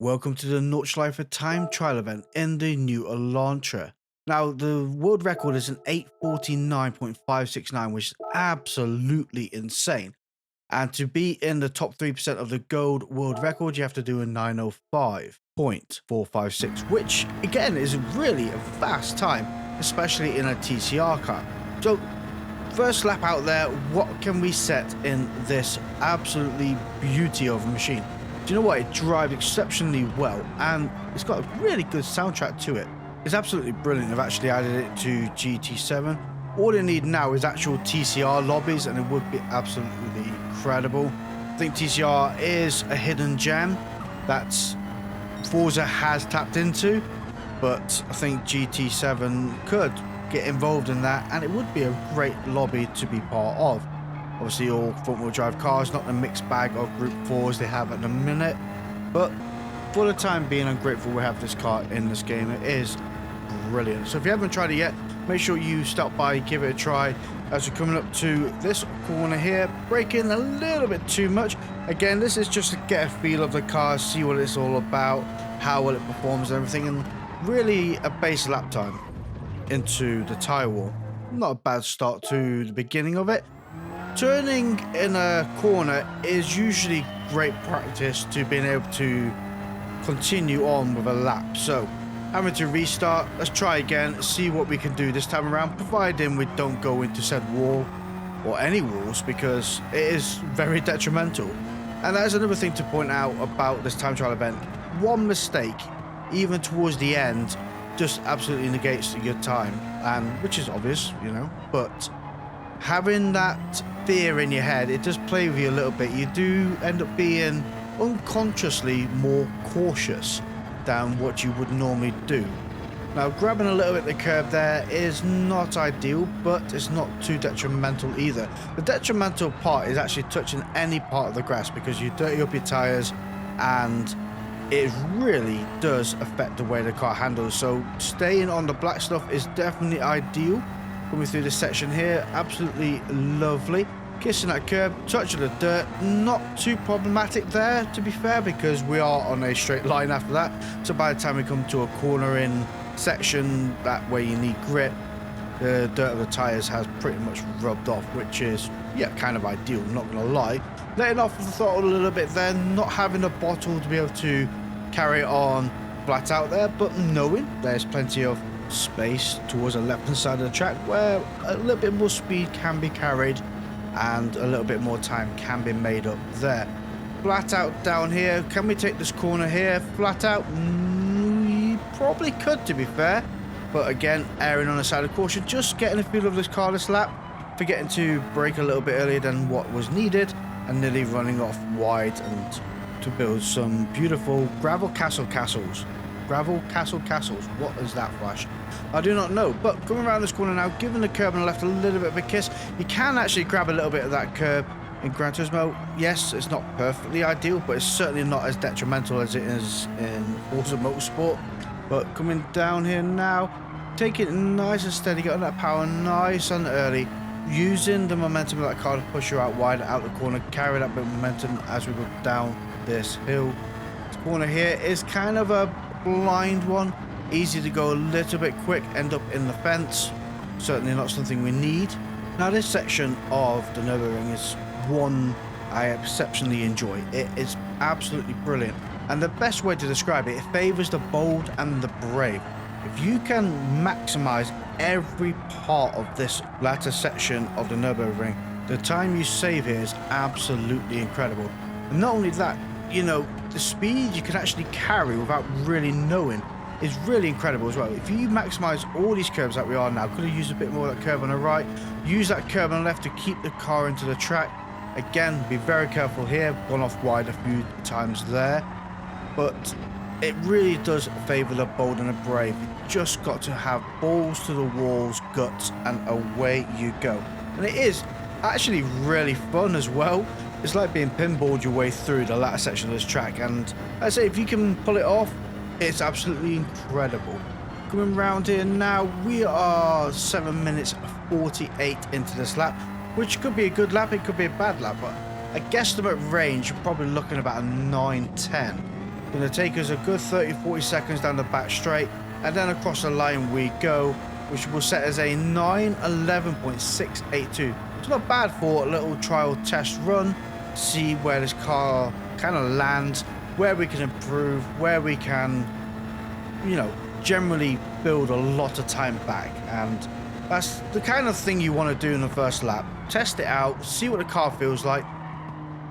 Welcome to the Nordschleife time trial event in the new Elantra. Now, the world record is an 849.569, which is absolutely insane. And to be in the top 3% of the gold world record, you have to do a 905.456, which again is really a fast time, especially in a TCR car. So, first lap out there, what can we set in this absolutely beauty of a machine? Do you know what? It drives exceptionally well, and it's got a really good soundtrack to it. It's absolutely brilliant. I've actually added it to GT7. All you need now is actual TCR lobbies, and it would be absolutely incredible. I think TCR is a hidden gem that Forza has tapped into, but I think GT7 could get involved in that, and it would be a great lobby to be part of. Obviously, all front-wheel drive cars, not the mixed bag of Group 4s they have at the minute. But for the time being, I'm grateful we have this car in this game. It is brilliant. So if you haven't tried it yet, make sure you stop by, give it a try. As we're coming up to this corner here, braking a little bit too much. Again, this is just to get a feel of the car, see what it's all about, how well it performs and everything, and really a base lap time into the tyre wall. Not a bad start to the beginning of it. Turning in a corner is usually great practice to being able to continue on with a lap. So, having to restart, let's try again, see what we can do this time around, providing we don't go into said wall or any walls, because it is very detrimental. And that is another thing to point out about this time trial event. One mistake, even towards the end, just absolutely negates your time, and which is obvious, you know, but having that fear in your head, it does play with you a little bit. You do end up being unconsciously more cautious than what you would normally do. Now, grabbing a little bit of the curb there is not ideal, but it's not too detrimental either. The detrimental part is actually touching any part of the grass, because you dirty up your tires and it really does affect the way the car handles. So staying on the black stuff is definitely ideal. Coming through this section here, absolutely lovely. Kissing that curb, touch of the dirt, not too problematic there, to be fair, because we are on a straight line after that. So by the time we come to a corner in section, that way you need grip, the dirt of the tyres has pretty much rubbed off, which is, yeah, kind of ideal, not gonna lie. Letting off the throttle a little bit there, not having a bottle to be able to carry it on flat out there, but knowing there's plenty of space towards the left hand side of the track where a little bit more speed can be carried and a little bit more time can be made up there. Flat out down here, can we take this corner here flat out? We probably could, to be fair, but again, erring on the side of caution, just getting a feel of this car this lap, forgetting to brake a little bit earlier than what was needed and nearly running off wide and to build some beautiful gravel castles. Gravel castles, what is that, Flash? I do not know, but coming around this corner now, giving the curb on the left a little bit of a kiss, you can actually grab a little bit of that curb in Gran Turismo. Yes, it's not perfectly ideal, but it's certainly not as detrimental as it is in Forza Motorsport. But coming down here now, taking it nice and steady, getting that power nice and early, using the momentum of that car to push you out wide, out the corner, carry that bit of momentum as we go down this hill. This corner here is kind of a blind one, easy to go a little bit quick, end up in the fence, certainly not something we need. Now, this section of the Nürburgring is one I exceptionally enjoy. It is absolutely brilliant, and the best way to describe it, it favors the bold and the brave. If you can maximize every part of this latter section of the Nürburgring, the time you save here is absolutely incredible. And not only that, you know, the speed you can actually carry without really knowing is really incredible as well. If you maximize all these curves that we are now, could have used a bit more of that curve on the right, use that curve on the left to keep the car into the track. Again, be very careful here, gone off wide a few times there, but it really does favor the bold and the brave. You just got to have balls to the walls, guts, and away you go. And it is actually really fun as well. It's like being pinballed your way through the latter section of this track, and I say if you can pull it off, it's absolutely incredible. Coming round here now, we are 7 minutes 48 into this lap, which could be a good lap, it could be a bad lap, but a guesstimate range, you're probably looking about a 9:10. Gonna take us a good 30-40 seconds down the back straight, and then across the line we go, which will set as a 9:11.682. It's not bad for a little trial test run, see where this car kind of lands, where we can improve, where we can, you know, generally build a lot of time back. And that's the kind of thing you want to do in the first lap. Test it out, see what the car feels like.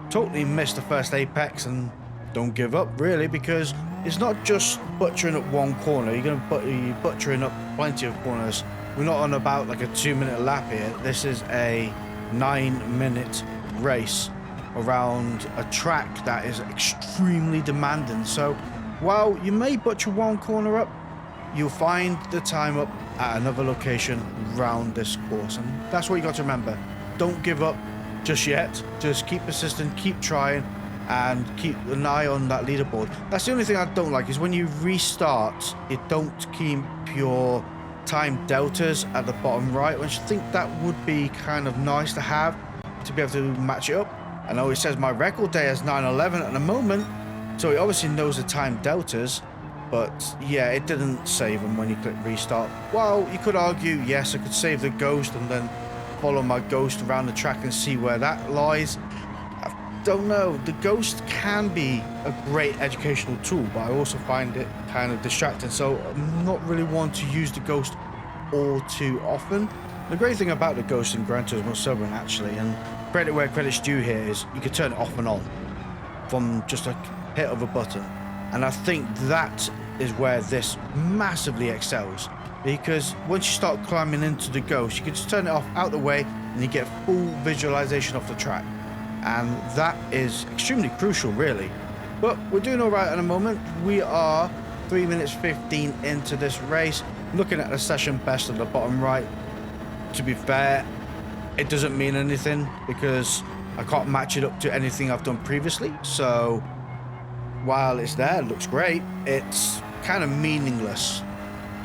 Totally missed the first apex, and don't give up really, because it's not just butchering up one corner. You're going to be butchering up plenty of corners. We're not on about like a 2-minute lap here. This is a 9-minute race around a track that is extremely demanding. So while you may butcher one corner up, you'll find the time up at another location around this course. And that's what you got to remember. Don't give up just yet. Just keep persistent, keep trying, and keep an eye on that leaderboard. That's the only thing I don't like, is when you restart, you don't keep your time deltas at the bottom right, which I think that would be kind of nice to have, to be able to match it up. I know it says my record day is 9:11 at the moment, so it obviously knows the time deltas, but yeah, it didn't save them when you click restart. Well, you could argue, yes, I could save the ghost and then follow my ghost around the track and see where that lies. I don't know. The ghost can be a great educational tool, but I also find it kind of distracting, so I'm not really one to use the ghost all too often. The great thing about the ghost in Gran Turismo 7, actually, and credit where credit's due here, is you can turn it off and on from just a hit of a button. And I think that is where this massively excels, because once you start climbing into the ghost, you can just turn it off, out the way, and you get full visualization of the track. And that is extremely crucial, really. But we're doing all right at the moment. We are 3 minutes 15 into this race, looking at the session best at the bottom right. To be fair, it doesn't mean anything, because I can't match it up to anything I've done previously. So while it's there, it looks great, it's kind of meaningless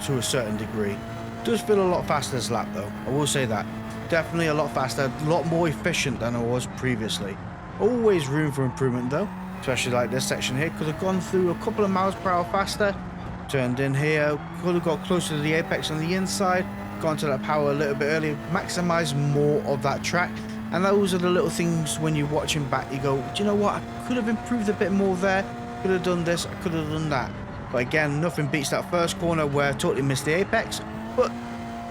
to a certain degree. It does feel a lot faster this lap though, I will say that. Definitely a lot faster, a lot more efficient than I was previously. Always room for improvement though, especially like this section here. Could have gone through a couple of miles per hour faster, turned in here, could have got closer to the apex on the inside, gone to that power a little bit earlier, maximize more of that track. And those are the little things when you're watching back, you go, do you know what, I could have improved a bit more there, could have done this, I could have done that. But again, nothing beats that first corner where I totally missed the apex. But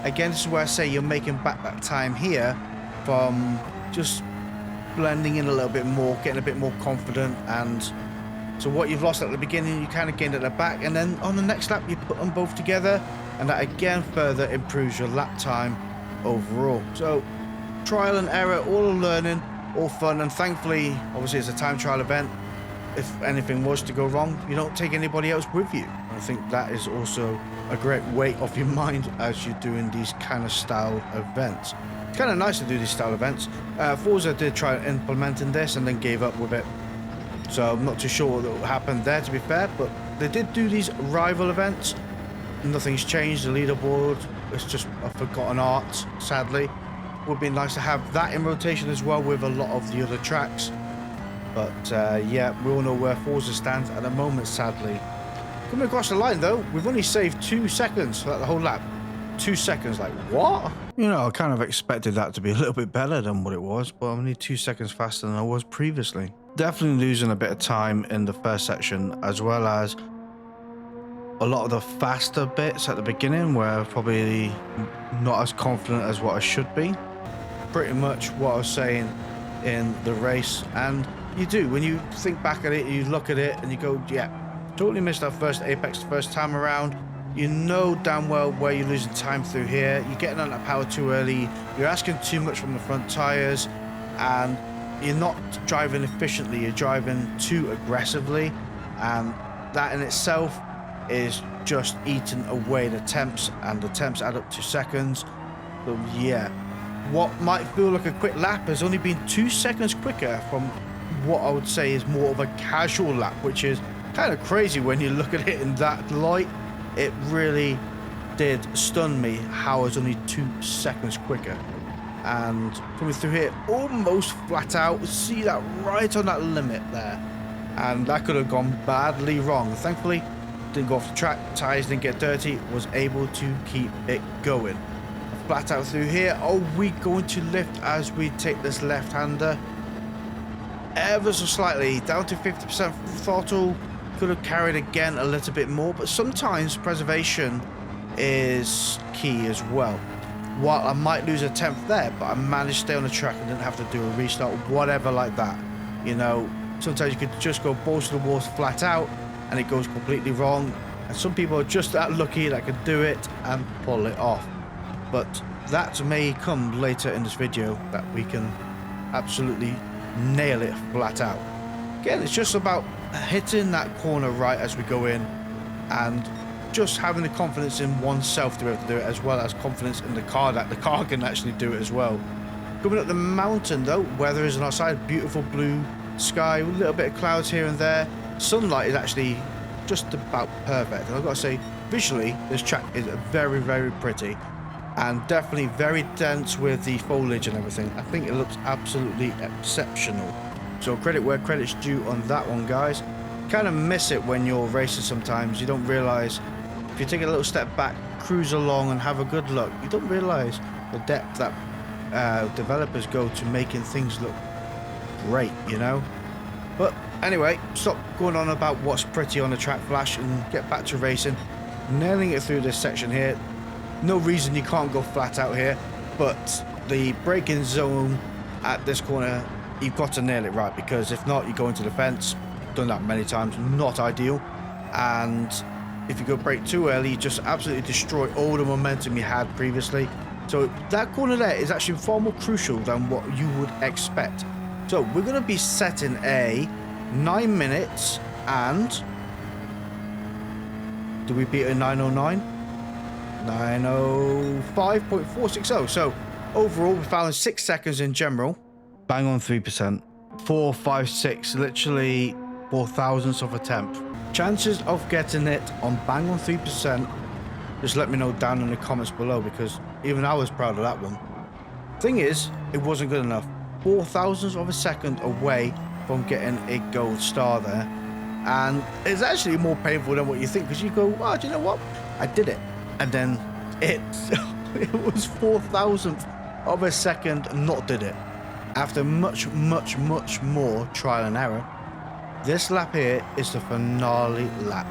again, this is where I say you're making back that time here from just blending in a little bit more, getting a bit more confident. And so what you've lost at the beginning, you kind of gained at the back, and then on the next lap you put them both together, and that again further improves your lap time overall. So trial and error, all learning, all fun, and thankfully, obviously it's a time trial event. If anything was to go wrong, you don't take anybody else with you. I think that is also a great weight off your mind as you're doing these kind of style events. It's kind of nice to do these style events. Forza did try implementing this and then gave up with it, so I'm not too sure what happened there, to be fair, but they did do these rival events. Nothing's changed. The leaderboard, it's just a forgotten art, sadly. Would be nice to have that in rotation as well with a lot of the other tracks. But yeah, we all know where Forza stands at the moment, sadly. Coming across the line though, we've only saved 2 seconds throughout the whole lap. 2 seconds, like what? You know, I kind of expected that to be a little bit better than what it was, but I'm only 2 seconds faster than I was previously. Definitely losing a bit of time in the first section, as well as a lot of the faster bits at the beginning where I'm probably not as confident as what I should be. Pretty much what I was saying in the race. And you do, when you think back at it, you look at it and you go, yeah, totally missed that first apex the first time around. You know damn well where you're losing time through here. You're getting on that power too early. You're asking too much from the front tires, and you're not driving efficiently. You're driving too aggressively, and that in itself is just eating away the temps, and the temps add up to seconds. So yeah, what might feel like a quick lap has only been 2 seconds quicker from what I would say is more of a casual lap, which is kind of crazy when you look at it in that light. It really did stun me how it's only 2 seconds quicker. And coming through here almost flat out, see that right on that limit there. and that could have gone badly wrong. Thankfully, didn't go off the track, tires didn't get dirty, was able to keep it going. Flat out through here. Are we going to lift as we take this left-hander? Ever so slightly, down to 50% throttle. Could have carried again a little bit more, but sometimes preservation is key as well. While I might lose a tenth there, but I managed to stay on the track and didn't have to do a restart, whatever like that. You know, sometimes you could just go balls to the walls flat out and it goes completely wrong. And some people are just that lucky that can do it and pull it off. But that may come later in this video, that we can absolutely nail it flat out. Again, it's just about hitting that corner right as we go in and just having the confidence in oneself to be able to do it, as well as confidence in the car that the car can actually do it as well. Coming up the mountain though, weather is on our side, beautiful blue sky, a little bit of clouds here and there. Sunlight is actually just about perfect, and I've got to say, visually this track is very, very pretty and definitely very dense with the foliage and everything. I think it looks absolutely exceptional. So credit where credit's due on that one, guys. Kind of miss it when you're racing sometimes. You don't realize, if you take a little step back, cruise along and have a good look, you don't realize the depth that developers go to making things look great, you know. But anyway, stop going on about what's pretty on the track, Flash, and get back to racing. Nailing it through this section here. No reason you can't go flat out here, but the braking zone at this corner, you've got to nail it right, because if not, you go into the fence. Done that many times, not ideal. And if you go brake too early, you just absolutely destroy all the momentum you had previously. So that corner there is actually far more crucial than what you would expect. So we're going to be setting a 9 minutes and... do we beat a 909? 905.460. So overall, we found 6 seconds in general. Bang on 3%. 4, 5, 6. Literally 4,000ths of a tenth. Chances of getting it on bang on 3%. Just let me know down in the comments below, because even I was proud of that one. Thing is, it wasn't good enough. 4,000ths of a second away from getting a gold star there. And it's actually more painful than what you think, because you go, oh, do you know what? I did it. And then it was 4,000th of a second not did it. After much more trial and error, this lap here is the finale lap.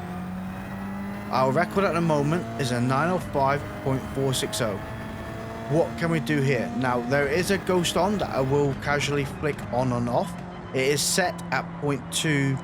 Our record at the moment is a 905.460. What can we do here? Now, there is a ghost on that I will casually flick on and off. It is set at 0.2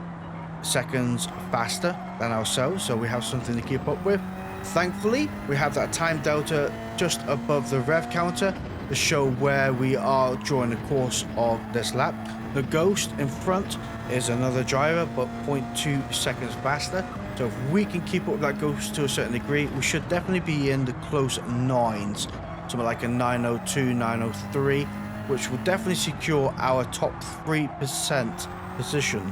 seconds faster than ourselves, so we have something to keep up with. Thankfully, we have that time delta just above the rev counter to show where we are during the course of this lap. The ghost in front is another driver, but 0.2 seconds faster. So if we can keep up with that ghost to a certain degree, we should definitely be in the close nines. Something like a 902, 903, which will definitely secure our top 3% position.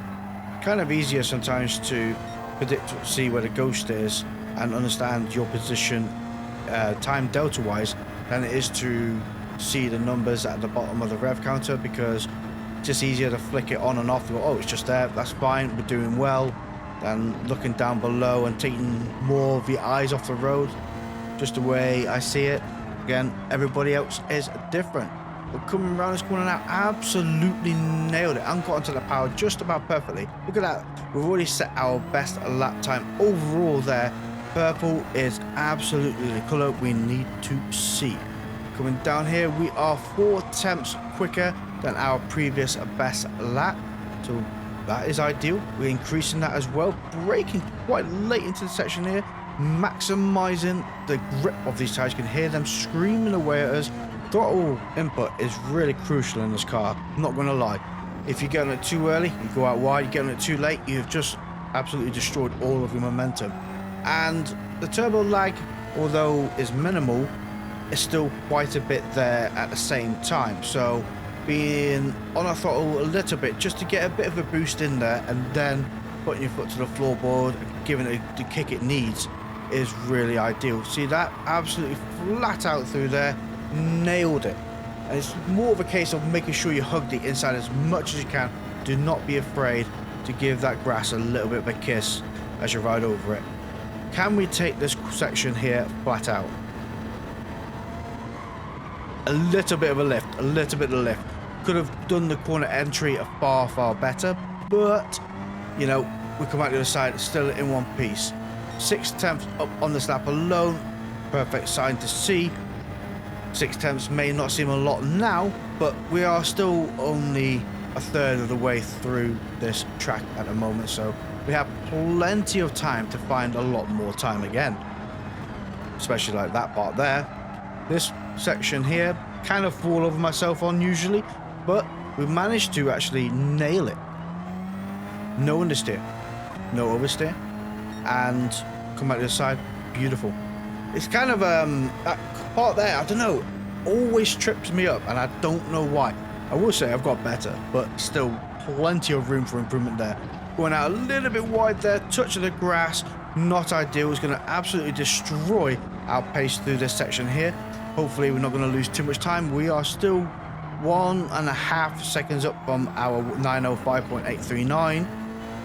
Kind of easier sometimes to predict, see where the ghost is and understand your position time delta wise than it is to see the numbers at the bottom of the rev counter, because it's just easier to flick it on and off and go, oh, it's just there, that's fine, we're doing well, than looking down below and taking more of your eyes off the road. Just the way I see it. Again, everybody else is different. We're coming around this corner now, absolutely nailed it, and got into the power just about perfectly. Look at that, we've already set our best lap time overall there. Purple is absolutely the colour we need to see. Coming down here, we are 4 tenths quicker than our previous best lap, so that is ideal. We're increasing that as well, braking quite late into the section here, maximizing the grip of these tires. You can hear them screaming away at us. Throttle input is really crucial in this car, I'm not going to lie. If you get on it too early, you go out wide. You get on it too late, you've just absolutely destroyed all of your momentum. And the turbo lag, although is minimal, is still quite a bit there at the same time. So being on our throttle a little bit just to get a bit of a boost in there, and then putting your foot to the floorboard, giving it the kick it needs, is really ideal. See that? Absolutely flat out through there, nailed it. And it's more of a case of making sure you hug the inside as much as you can. Do not be afraid to give that grass a little bit of a kiss as you ride over it. Can we take this section here flat out? A little bit of a lift, a little bit of a lift. Could have done the corner entry far, far better, but, you know, we come out the other side still in one piece. 6/10 up on this lap alone, perfect sign to see. 6/10 may not seem a lot now, but we are still only a third of the way through this track at the moment, so we have plenty of time to find a lot more time again, especially like that part there. This section here, kind of fall over myself on usually, but we managed to actually nail it. No understeer, no oversteer, and come out the other side, beautiful. It's kind of that part there, I don't know, always trips me up, and I don't know why. I will say I've got better, but still plenty of room for improvement there. Going out a little bit wide there, touch of the grass, not ideal. It's going to absolutely destroy our pace through this section here. Hopefully we're not going to lose too much time. We are still 1.5 seconds up from our 905.839,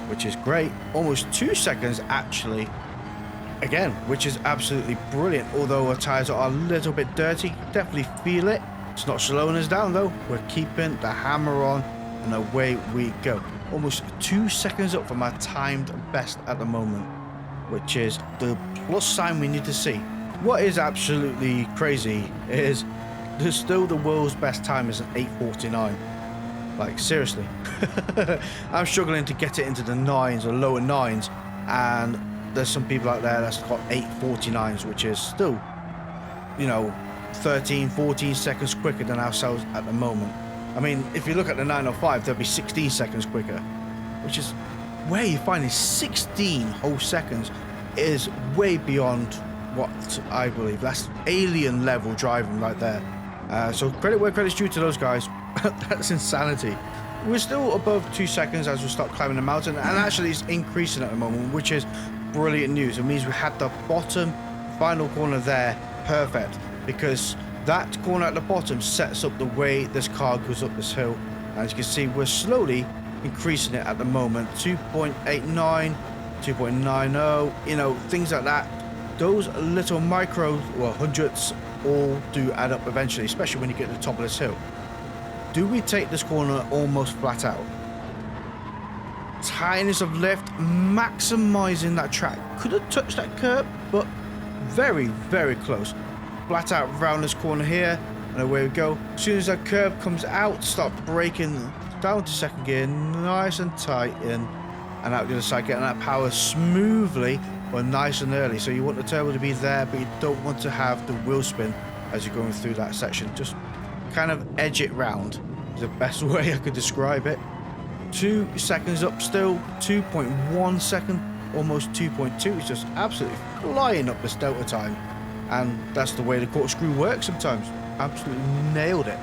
which is great. Almost 2 seconds actually, again, which is absolutely brilliant. Although our tires are a little bit dirty, definitely feel it. It's not slowing us down though. We're keeping the hammer on, and away we go. Almost 2 seconds up from our timed best at the moment, which is the plus sign we need to see. What is absolutely crazy is there's still the world's best time is an 8:49. Like, seriously. I'm struggling to get it into the 9s or lower 9s, and there's some people out there that's got 8:49s, which is still, you know, 13, 14 seconds quicker than ourselves at the moment. I mean, if you look at the 905, they'll be 16 seconds quicker, which is where you find these 16 whole seconds is way beyond what I believe. That's alien level driving right there. So credit where credit's due to those guys. That's insanity. We're still above 2 seconds as we start climbing the mountain, and actually it's increasing at the moment, which is brilliant news. It means we had the bottom final corner there perfect, because that corner at the bottom sets up the way this car goes up this hill. As you can see, we're slowly increasing it at the moment. 2.89, 2.90, you know, things like that. Those little micro, well, hundredths all do add up eventually, especially when you get to the top of this hill. Do we take this corner almost flat out? Tiniest of lift, maximizing that track. Could have touched that curb, but very, very close. Flat out around this corner here, and away we go. As soon as that curb comes out, start braking down to second gear, nice and tight in, and out the other side, getting that power smoothly, but nice and early. So you want the turbo to be there, but you don't want to have the wheel spin as you're going through that section. Just kind of edge it round is the best way I could describe it. 2 seconds up still, 2.1 second, almost 2.2. It's just absolutely flying up this delta time. And that's the way the corkscrew works sometimes. Absolutely nailed it.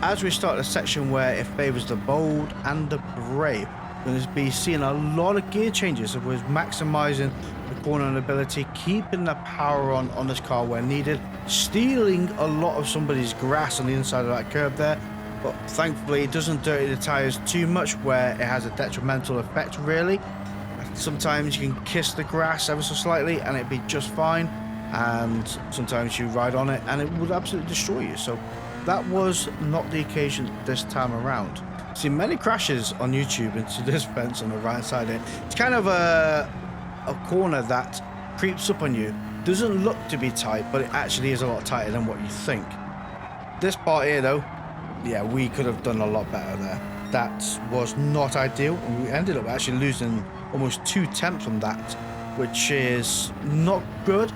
As we start a section where it favors the bold and the brave, we're going to be seeing a lot of gear changes. So we're maximizing the corner ability, keeping the power on this car where needed, stealing a lot of somebody's grass on the inside of that curb there. But thankfully it doesn't dirty the tires too much where it has a detrimental effect really. Sometimes you can kiss the grass ever so slightly and it'd be just fine. And sometimes you ride on it and it would absolutely destroy you. So that was not the occasion this time around. See many crashes on YouTube into this fence on the right side here. It's kind of a corner that creeps up on you. Doesn't look to be tight, but it actually is a lot tighter than what you think. This part here though, yeah, we could have done a lot better there. That was not ideal, and we ended up actually losing almost 2 tenths from that, which is not good.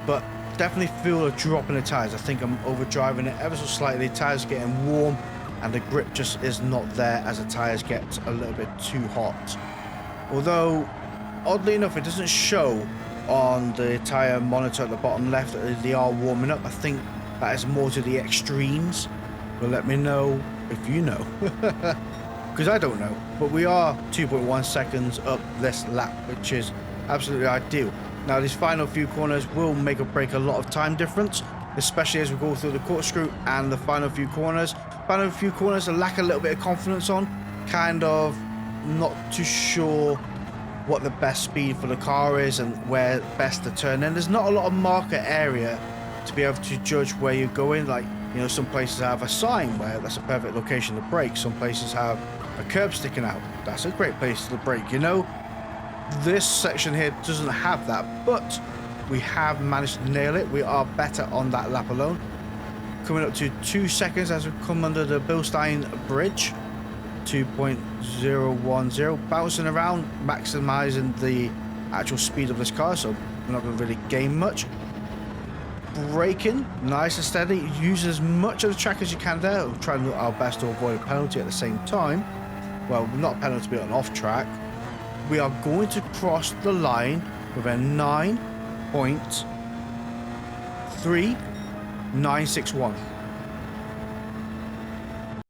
But definitely feel a drop in the tires. I think I'm overdriving it ever so slightly. The tires are getting warm and the grip just is not there as the tires get a little bit too hot. Although, oddly enough, it doesn't show on the tire monitor at the bottom left that they are warming up. I think that is more to the extremes. But let me know if you know. Because I don't know. But we are 2.1 seconds up this lap, which is absolutely ideal. Now these final few corners will make or break a lot of time difference, especially as we go through the corkscrew and the final few corners. Final few corners I lack a little bit of confidence on, kind of not too sure what the best speed for the car is and where best to turn in. There's not a lot of market area to be able to judge where you're going. Like, you know, some places have a sign where that's a perfect location to brake. Some places have a curb sticking out. That's a great place to brake, you know. This section here doesn't have that, but we have managed to nail it. We are better on that lap alone. Coming up to 2 seconds as we come under the Bilstein Bridge. 2.010, bouncing around, maximizing the actual speed of this car, so we're not going to really gain much. Braking nice and steady, use as much of the track as you can there. We'll try and do our best to avoid a penalty at the same time. Well, not a penalty, but an off track. We are going to cross the line with a 9.3961.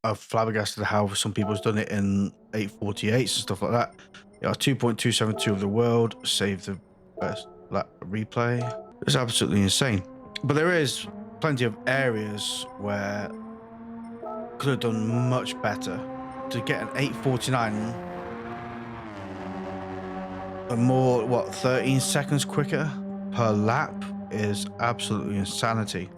I'm flabbergasted how some people's done it in 848s and stuff like that. Yeah, 2.272 of the world. Save the first lap replay. It's absolutely insane. But there is plenty of areas where could have done much better. To get an 849 and more, what, 13 seconds quicker per lap is absolutely insanity.